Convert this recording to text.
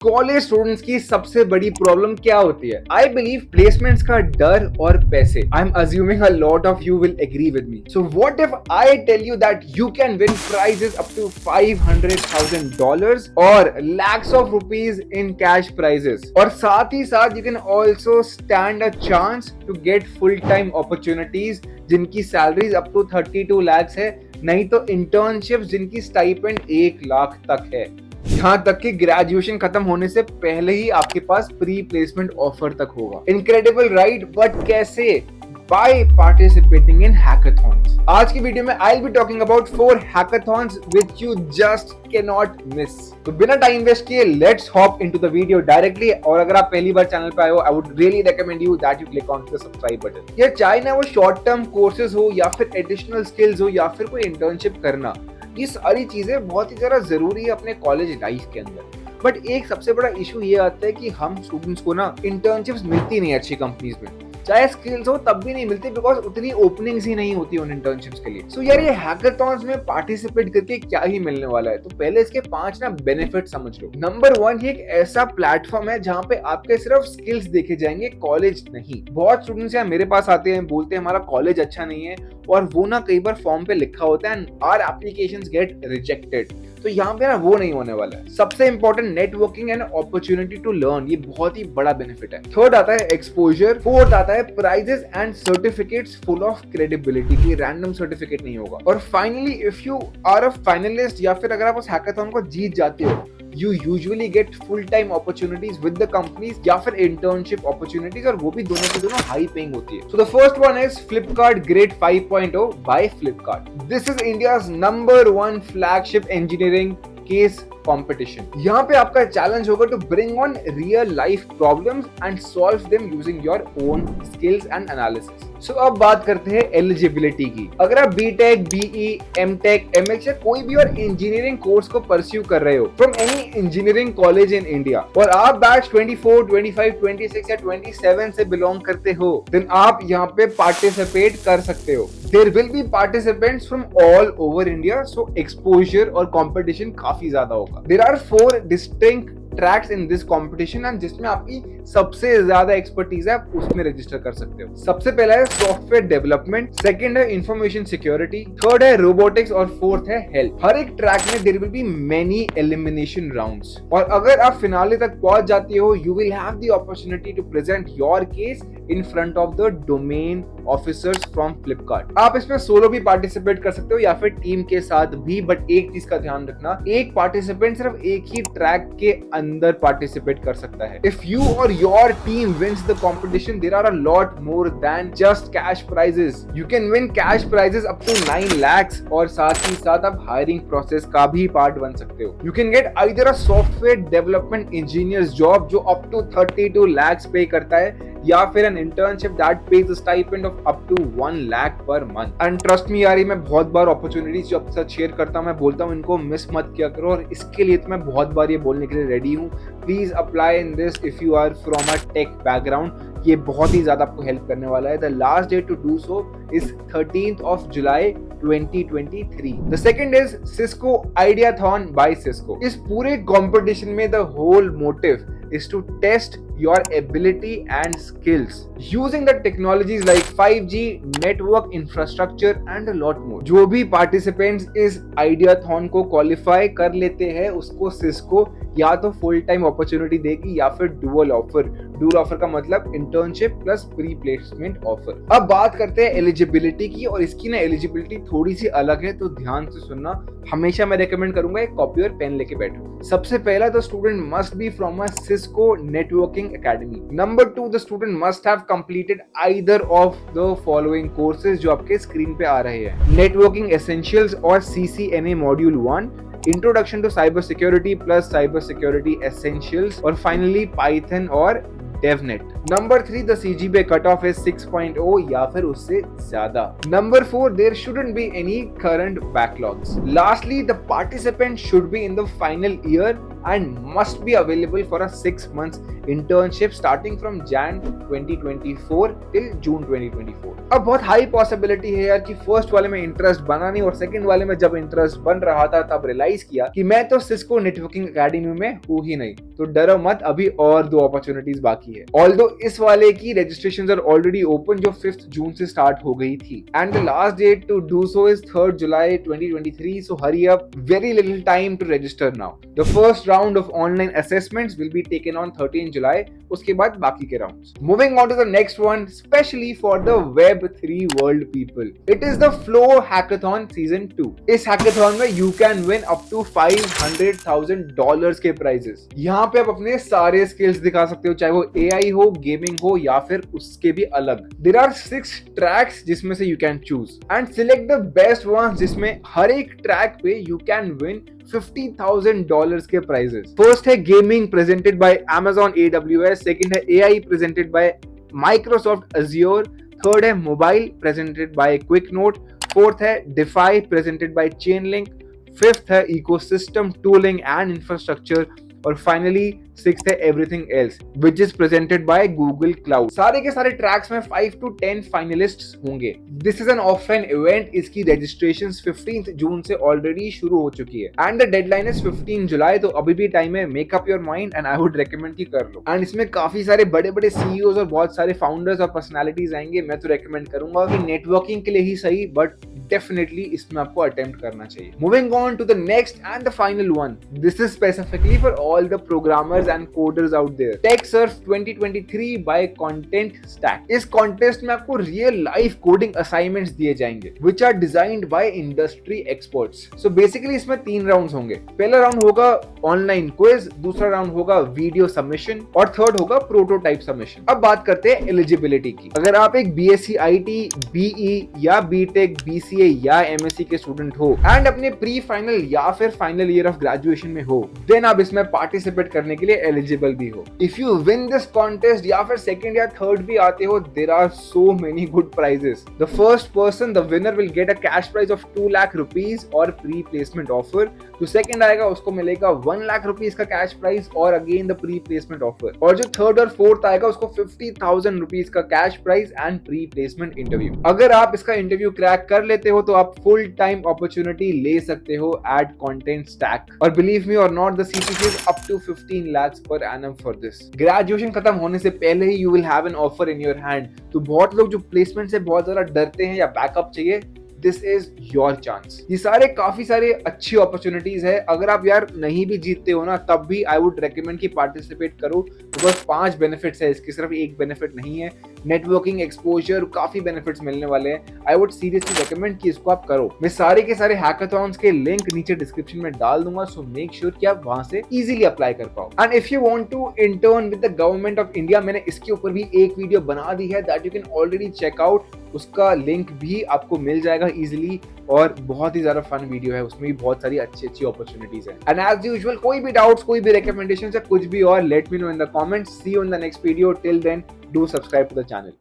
College students की सबसे बड़ी प्रॉब्लम क्या होती है? आई बिलीव प्लेसमेंट्स का डर और पैसे. I am assuming a lot of you will agree with me. So what if I tell you that you can win prizes up to $500,000 और lakhs of rupees in cash prizes. और साथ ही साथ you can also stand a chance to get full time opportunities जिनकी salaries up to 32 lakhs है, नहीं तो internships जिनकी stipend 1 lakh तक है. यहाँ तक कि ग्रेजुएशन खत्म होने से पहले ही आपके पास प्री प्लेसमेंट ऑफर तक होगा. Incredible right? बट कैसे? By participating in hackathons. आज की वीडियो में I will be talking about 4 hackathons which you just can not miss. तो बिना टाइम वेस्ट किए let's hop into the video directly. और अगर आप पहली बार चैनल पे आए हो, I would really recommend you that you click on the subscribe button. ये चाहे ना वो शॉर्ट टर्म कोर्सेज हो या फिर एडिशनल स्किल्स हो या फिर कोई इंटर्नशिप करना, ये सारी चीजें बहुत ही ज्यादा जरूरी है अपने कॉलेज लाइफ के अंदर. बट एक सबसे बड़ा इशू ये आता है कि हम स्टूडेंट्स को ना इंटर्नशिप्स मिलती नहीं अच्छी कंपनीज में. चाहे स्किल्स हो तब भी नहीं मिलती, बिकॉज उतनी ओपनिंग्स ही नहीं होती उन इंटर्नशिप्स के लिए. सो यार, ये हैकाथॉन्स में पार्टिसिपेट करके क्या ही मिलने वाला है? तो पहले इसके 5 ना बेनिफिट समझ लो. नंबर 1, ये एक ऐसा प्लेटफॉर्म है जहाँ पे आपके सिर्फ स्किल्स देखे जाएंगे, कॉलेज नहीं. बहुत स्टूडेंट्स यहाँ मेरे पास आते हैं, बोलते हैं हमारा कॉलेज अच्छा नहीं है, और वो ना कई बार फॉर्म पे लिखा होता है आवर एप्लीकेशंस गेट रिजेक्टेड. तो यहाँ पे ना वो नहीं होने वाला है. सबसे important, networking and opportunity to learn, ये बहुत ही बड़ा बेनिफिट है. थर्ड आता है एक्सपोजर. फोर्थ आता है prizes and certificates full of credibility, की रैंडम सर्टिफिकेट नहीं होगा. और finally, if you are a finalist या फिर अगर आप उस हैकाथॉन को जीत जाते हो, you usually get full time opportunities with the companies या फिर internship opportunities, और वो भी दोनों की दोनों high paying होती है. So the first one is Flipkart Grade 5.0 by Flipkart. This is India's #1 flagship engineering case competition. यहाँ पे आपका चैलेंज होगा to bring on real life problems and solve them using your own skills and analysis. So अब बात करते हैं eligibility की. अगर आप बीटेक, बीई, एमटेक, एमएक्स या कोई भी और इंजीनियरिंग कोर्स को परस्यू कर रहे हो from any engineering college in India, और आप बैच 24, 25, 26 या 27 से बिलोंग करते हो, देन आप यहाँ पे पार्टिसिपेट कर सकते हो. There will be participants from all over India, so exposure और competition काफी ज्यादा होगा. There are 4 distinct tracks in this competition, and जिसमें आपकी सबसे ज्यादा एक्सपर्टीज है आप उसमें रजिस्टर कर सकते हो. सबसे पहला है सॉफ्टवेयर डेवलपमेंट, सेकंड है इंफॉर्मेशन सिक्योरिटी, थर्ड है रोबोटिक्स और फोर्थ है हेल्थ. हर एक ट्रैक में there will be many elimination rounds, और अगर आप फिनाले तक पहुंच जाते हो, you will have the opportunity to present your case in front of the domain officers from Flipkart. आप इसमें सोलो भी पार्टिसिपेट कर सकते हो या फिर टीम के साथ भी, बट एक चीज का ध्यान रखना, एक पार्टिसिपेंट सिर्फ एक ही ट्रैक के अंदर पार्टिसिपेट कर सकता है. इफ यू और your team wins the competition, there are a lot more than just cash prizes. You can win cash prizes up to 9 lakhs, और साथ ही साथ आप हायरिंग प्रोसेस का भी पार्ट बन सकते हो. You can get either a software development engineers job जो अप टू 32 lakhs पे करता है, या फिर an internship that pays stipend of up to 1 lakh per month. And trust me यार, ये मैं बहुत बार अपॉर्चुनिटीज जो आपके साथ शेयर करता हूँ, मैं बोलता हूँ इनको मिस मत किया करो, और इसके लिए तो मैं बहुत बार ये बोलने के लिए रेडी हूँ. Please apply in this if you are from a tech background. ये बहुत ही ज्यादा आपको हेल्प करने वाला है. The last date to do so is 13th of July 2023. The second is Cisco Ideathon by Cisco. इस पूरे कंपटीशन में the whole motive is to test your ability and skills using the technologies like 5G, network infrastructure and a lot more. जो भी participants इस Ideathon को qualify कर लेते हैं, उसको Cisco या तो फुल टाइम अपॉर्चुनिटी देगी या फिर डुअल ऑफर. डुअल ऑफर का मतलब internship plus pre placement offer. अब बात करते हैं एलिजिबिलिटी की, और इसकी ना एलिजिबिलिटी थोड़ी सी अलग है, तो ध्यान से सुनना. हमेशा मैं रेकमेंड करूंगा एक कॉपी और पेन लेके बैठो. सबसे पहला, the student must be from a Cisco networking academy. Number 2, the student must have completed either of the following courses जो आपके स्क्रीन पे आ रहे हैं: नेटवर्किंग एसेंशियल्स और CCNA module 1, introduction to cyber security plus cyber security essentials, और finally Python और DevNet. Number 3, the CGPA cutoff is 6.0 या फिर उससे ज्यादा. Number 4, there shouldn't be any current backlogs. Lastly, the participant should be in the final year and must be available for a 6 months internship starting from Jan 2024 till June 2024. अब बहुत high possibility है यार कि first वाले में interest बना नहीं और सेकंड वाले में जब इंटरेस्ट बन रहा था तब रियलाइज किया कि मैं तो सिस्को नेटवर्किंग एकेडमी में हूँ ही नहीं। तो डरो मत, अभी और 2 अपॉर्चुनिटीज बाकी है। ऑल्दो इस वाले की रजिस्ट्रेशंस आर ऑलरेडी ओपन जो 5th जून से स्टार्ट हो गई थी and the last date to do so is 3rd July 2023, so hurry up, very little time to register now. The first round of online assessments will be taken on 13 July, उसके बाद बाकी के rounds. Moving on to the next one, especially for the Web3 world people. It is the Flow Hackathon Season 2. इस hackathon में you can win up to $500,000 के prizes. यहाँ पे आप अपने सारे skills दिखा सकते हो, चाहे वो AI हो, gaming हो या फिर उसके भी अलग. There are 6 tracks जिसमें से you can choose and select the best ones जिसमें हर एक ट्रैक पे यू कैन विन $50,000 के प्राइजेस। फर्स्ट है gaming presented by Amazon AWS, second है AI presented by Microsoft Azure, third है mobile presented by QuickNode, fourth है DeFi presented by Chainlink, fifth है ecosystem tooling and infrastructure और finally sixth है everything else which is presented by Google Cloud. सारे के सारे tracks में 5 to 10 finalists होंगे। This is an offline event, इसकी रजिस्ट्रेशंस 15th जून से ऑलरेडी शुरू हो चुकी है एंड द डेडलाइन इज 15 जुलाई, तो अभी भी टाइम है। Make up your mind and I would recommend कि कर लो। एंड इसमें काफी सारे बड़े बड़े सीईओज और बहुत सारे फाउंडर्स और पर्सनालिटीज आएंगे। मैं तो रेकमेंड करूंगा कि नेटवर्किंग के लिए ही सही बट डेफिनेटली इसमें आपको अटेम्प्ट करना चाहिए। Moving on to the next and the final one, this is specifically for all the programmers and coders out there. TechSurf 2023 by Contentstack स्टैक। इस कॉन्टेस्ट में आपको रियल लाइफ कोडिंग असाइनमेंट्स दिए जाएंगे which are designed by industry experts. So basically इसमें 3 rounds होंगे। पहला round होगा ऑनलाइन क्विज, दूसरा राउंड होगा वीडियो सबमिशन और थर्ड होगा प्रोटोटाइप सबमिशन। अब बात करते हैं एलिजिबिलिटी की। अगर आप एक BSc IT, BE या BTech, BCA या MSc के स्टूडेंट हो एंड अपने प्री फाइनल या फिर फाइनल ईयर ऑफ ग्रेजुएशन में हो, देन आप इसमें पार्टिसिपेट करने के लिए एलिजिबल भी हो। If you win this contest या फिर सेकंड या थर्ड भी आते हो, there are so many good prizes. The first person, the winner, will get a cash prize of 2 lakh rupees और प्री प्लेसमेंट ऑफर। जो सेकंड आएगा उसको मिलेगा 1 लाख रुपीज का कैश प्राइज और again the pre placement offer. और जो थर्ड और फोर्थ आएगा उसको 50,000 रुपीज का cash prize and pre placement interview. अगर आप इसका इंटरव्यू क्रैक कर लेते हो तो आप फुल टाइम अपॉर्चुनिटी ले सकते हो एट कंटेंट स्टैक। और बिलीव मी और not, the CTC is up to 15 lakhs per annum for this. Graduation खत्म होने से पहले ही you will have an offer in your hand. तो बहुत लोग जो प्लेसमेंट से बहुत ज्यादा डरते हैं या बैकअप चाहिए, दिस इज योर चांस। ये सारे काफी सारे अच्छी अपॉर्चुनिटीज है। अगर आप यार नहीं भी जीतते हो ना, तब भी आई वुड रेकमेंड कि पार्टिसिपेट करो। तो बस 5 बेनिफिट्स है इसकी, सिर्फ एक बेनिफिट नहीं है। नेटवर्किंग, एक्सपोजर, काफी बेनिफिट्स मिलने वाले हैं। आई वुड सीरियसली रेकमेंड कि इसको आप करो। मैं सारे के सारे हैकाथॉन्स के लिंक नीचे डिस्क्रिप्शन में डाल दूंगा, सो मेक श्योर कि आप वहां से इजीली अप्लाई कर पाओ। And if you want to intern with the government of India, मैंने इसके ऊपर भी एक वीडियो बना दी है that you can already check out. उसका लिंक भी आपको मिल जाएगा इजीली और बहुत ही ज्यादा फन वीडियो है, उसमें भी बहुत सारी अच्छी अच्छी अपॉर्चुनिटीज है। एंड एज यूजुअल, कोई भी डाउट्स, कोई भी रिकमेंडेशन या कुछ भी और, let me know in the comments. See you in the next video. Till then, do subscribe to the channel.